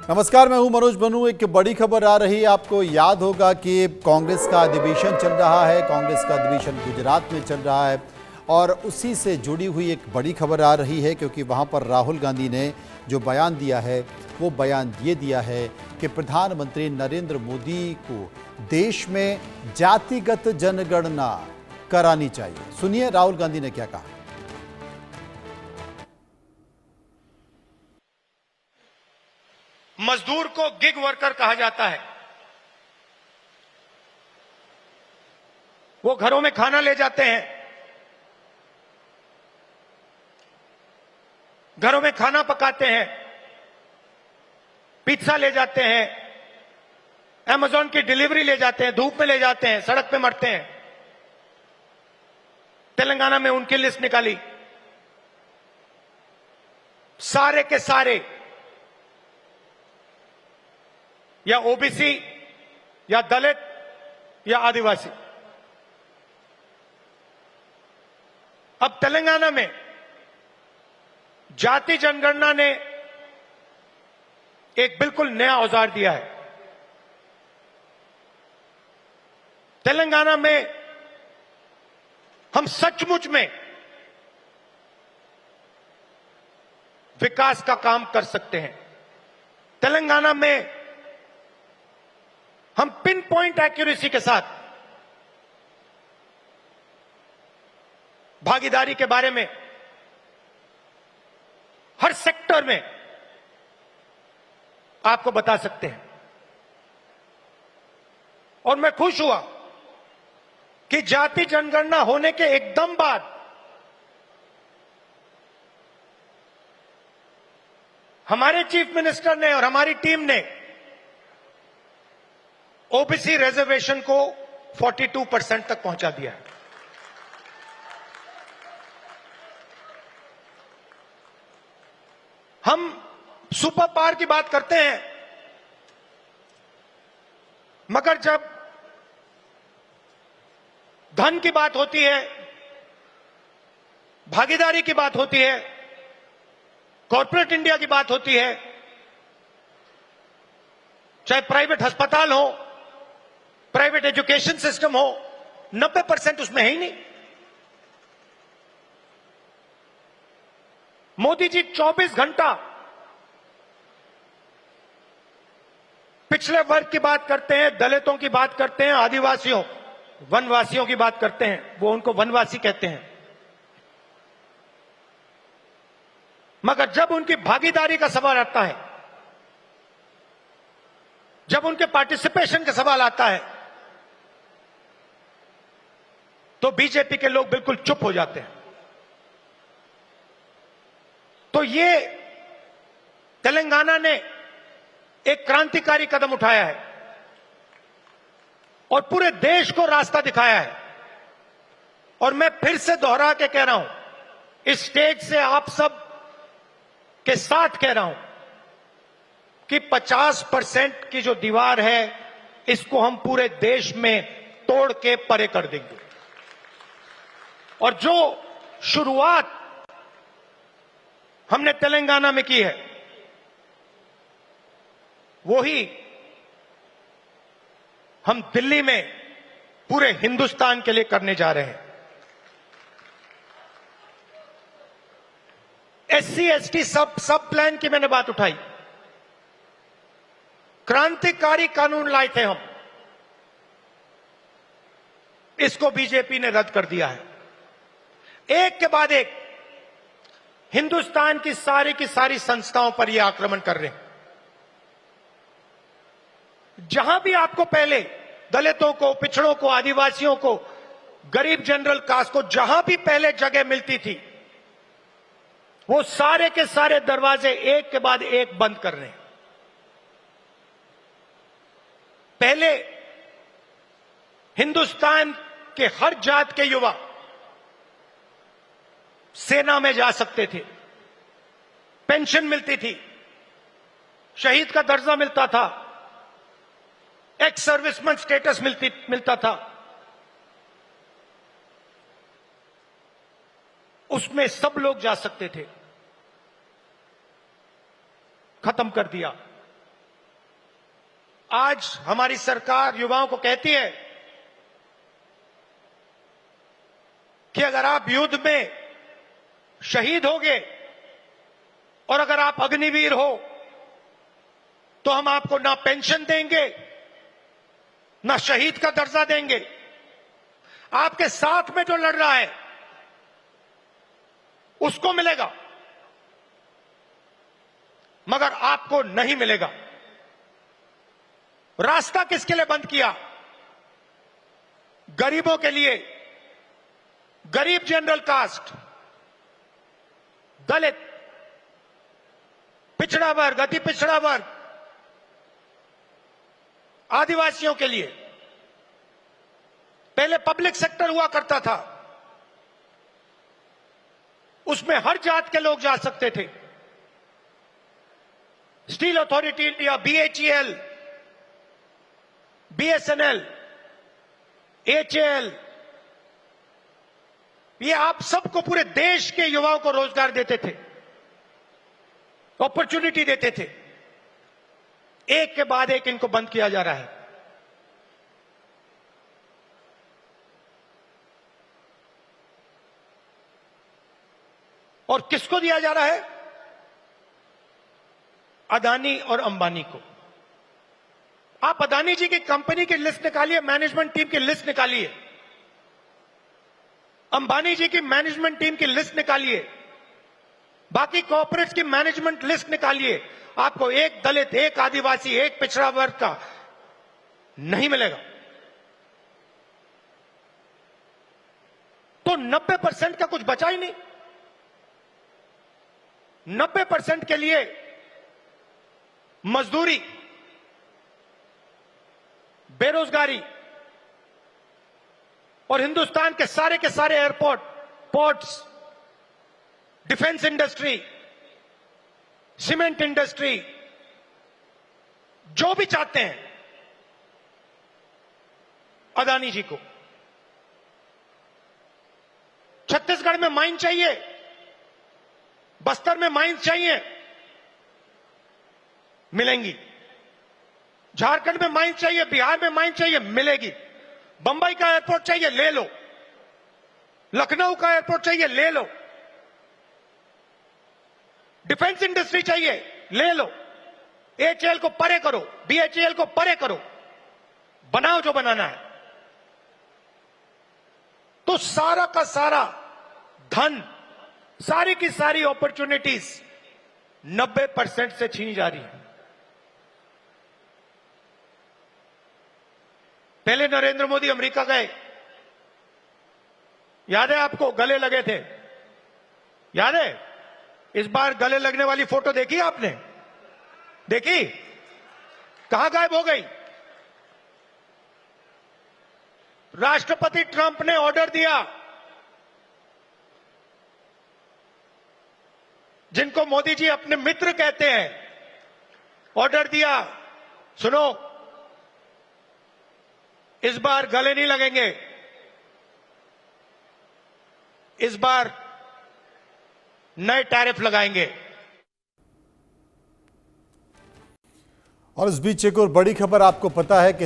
नमस्कार, मैं हूं मनोज बनू। एक बड़ी खबर आ रही है। आपको याद होगा कि कांग्रेस का अधिवेशन चल रहा है। कांग्रेस का अधिवेशन गुजरात में चल रहा है और उसी से जुड़ी हुई एक बड़ी खबर आ रही है, क्योंकि वहां पर राहुल गांधी ने जो बयान दिया है वो बयान ये दिया है कि प्रधानमंत्री नरेंद्र मोदी को देश में जातिगत जनगणना करानी चाहिए। सुनिए राहुल गांधी ने क्या कहा। मजदूर को गिग वर्कर कहा जाता है। वो घरों में खाना ले जाते हैं, घरों में खाना पकाते हैं, पिज्जा ले जाते हैं, अमेज़न की डिलीवरी ले जाते हैं, धूप में ले जाते हैं, सड़क पे मरते हैं। तेलंगाना में उनकी लिस्ट निकाली, सारे के सारे या ओबीसी या दलित या आदिवासी। अब तेलंगाना में जाति जनगणना ने एक बिल्कुल नया औजार दिया है। तेलंगाना में हम सचमुच में विकास का काम कर सकते हैं। तेलंगाना में हम पिन पॉइंट एक्यूरेसी के साथ भागीदारी के बारे में हर सेक्टर में आपको बता सकते हैं। और मैं खुश हुआ कि जाति जनगणना होने के एकदम बाद हमारे चीफ मिनिस्टर ने और हमारी टीम ने ओबीसी रिजर्वेशन को 42% तक पहुंचा दिया है। हम सुपर पावर की बात करते हैं, मगर जब धन की बात होती है, भागीदारी की बात होती है, कॉर्पोरेट इंडिया की बात होती है, चाहे प्राइवेट अस्पताल हो, प्राइवेट एजुकेशन सिस्टम हो, 90% उसमें है ही नहीं। मोदी जी 24 घंटा पिछले वर्ग की बात करते हैं, दलितों की बात करते हैं, आदिवासियों वनवासियों की बात करते हैं। वो उनको वनवासी कहते हैं। मगर जब उनकी भागीदारी का सवाल आता है, जब उनके पार्टिसिपेशन का सवाल आता है, तो बीजेपी के लोग बिल्कुल चुप हो जाते हैं। तो ये तेलंगाना ने एक क्रांतिकारी कदम उठाया है और पूरे देश को रास्ता दिखाया है। और मैं फिर से दोहरा के कह रहा हूं, इस स्टेज से आप सब के साथ कह रहा हूं कि 50% की जो दीवार है, इसको हम पूरे देश में तोड़ के परे कर देंगे। और जो शुरुआत हमने तेलंगाना में की है, वो ही हम दिल्ली में पूरे हिंदुस्तान के लिए करने जा रहे हैं। एससी एसटी सब प्लान की मैंने बात उठाई। क्रांतिकारी कानून लाए थे हम, इसको बीजेपी ने रद्द कर दिया है। एक के बाद एक हिंदुस्तान की सारी संस्थाओं पर यह आक्रमण कर रहे हैं। जहां भी आपको पहले दलितों को, पिछड़ों को, आदिवासियों को, गरीब जनरल कास्ट को जहां भी पहले जगह मिलती थी, वो सारे के सारे दरवाजे एक के बाद एक बंद कर रहे हैं। पहले हिंदुस्तान के हर जात के युवा सेना में जा सकते थे, पेंशन मिलती थी, शहीद का दर्जा मिलता था, एक्स सर्विसमैन स्टेटस मिलता था। उसमें सब लोग जा सकते थे। खत्म कर दिया। आज हमारी सरकार युवाओं को कहती है कि अगर आप युद्ध में शहीद होगे और अगर आप अग्निवीर हो तो हम आपको ना पेंशन देंगे ना शहीद का दर्जा देंगे। आपके साथ में जो लड़ रहा है उसको मिलेगा, मगर आपको नहीं मिलेगा। रास्ता किसके लिए बंद किया? गरीबों के लिए, गरीब जनरल कास्ट, दलित, पिछड़ा वर्ग, अति पिछड़ा वर्ग, आदिवासियों के लिए। पहले पब्लिक सेक्टर हुआ करता था, उसमें हर जात के लोग जा सकते थे। Steel authority India, BHEL, BSNL, HAL, ये आप सबको, पूरे देश के युवाओं को रोजगार देते थे, अपॉर्चुनिटी देते थे। एक के बाद एक इनको बंद किया जा रहा है। और किसको दिया जा रहा है? अदानी और अंबानी को। आप अदानी जी की कंपनी की लिस्ट निकालिए, मैनेजमेंट टीम की लिस्ट निकालिए, अंबानी जी की मैनेजमेंट टीम की लिस्ट निकालिए, बाकी कॉर्पोरेट्स की मैनेजमेंट लिस्ट निकालिए। आपको एक दलित, एक आदिवासी, एक पिछड़ा वर्ग का नहीं मिलेगा। तो 90% का कुछ बचा ही नहीं। 90% के लिए मजदूरी, बेरोजगारी, और हिंदुस्तान के सारे airport, ports, defence industry, cement industry, जो भी चाहते हैं अदानी जी को। छत्तीसगढ़ में माइन चाहिए, बस्तर में माइंस चाहिए, मिलेंगी। झारखंड में माइंस चाहिए, बिहार में माइंस चाहिए, मिलेगी। बंबई का एयरपोर्ट चाहिए, ले लो। लखनऊ का एयरपोर्ट चाहिए, ले लो। डिफेंस इंडस्ट्री चाहिए, ले लो। एचएएल को परे करो, बीएचईएल को परे करो, बनाओ जो बनाना है। तो सारा का सारा धन, सारी की सारी अपॉर्चुनिटीज 90% से छीनी जा रही है। पहले नरेंद्र मोदी अमेरिका गए, याद है आपको? गले लगे थे, याद है? इस बार गले लगने वाली फोटो देखी आपने? देखी? कहां गायब हो गई? राष्ट्रपति ट्रंप ने ऑर्डर दिया, जिनको मोदी जी अपने मित्र कहते हैं, ऑर्डर दिया, सुनो, इस बार गले नहीं लगेंगे, इस बार नए टैरिफ लगाएंगे। और इस बीच एक और बड़ी खबर आपको पता है कि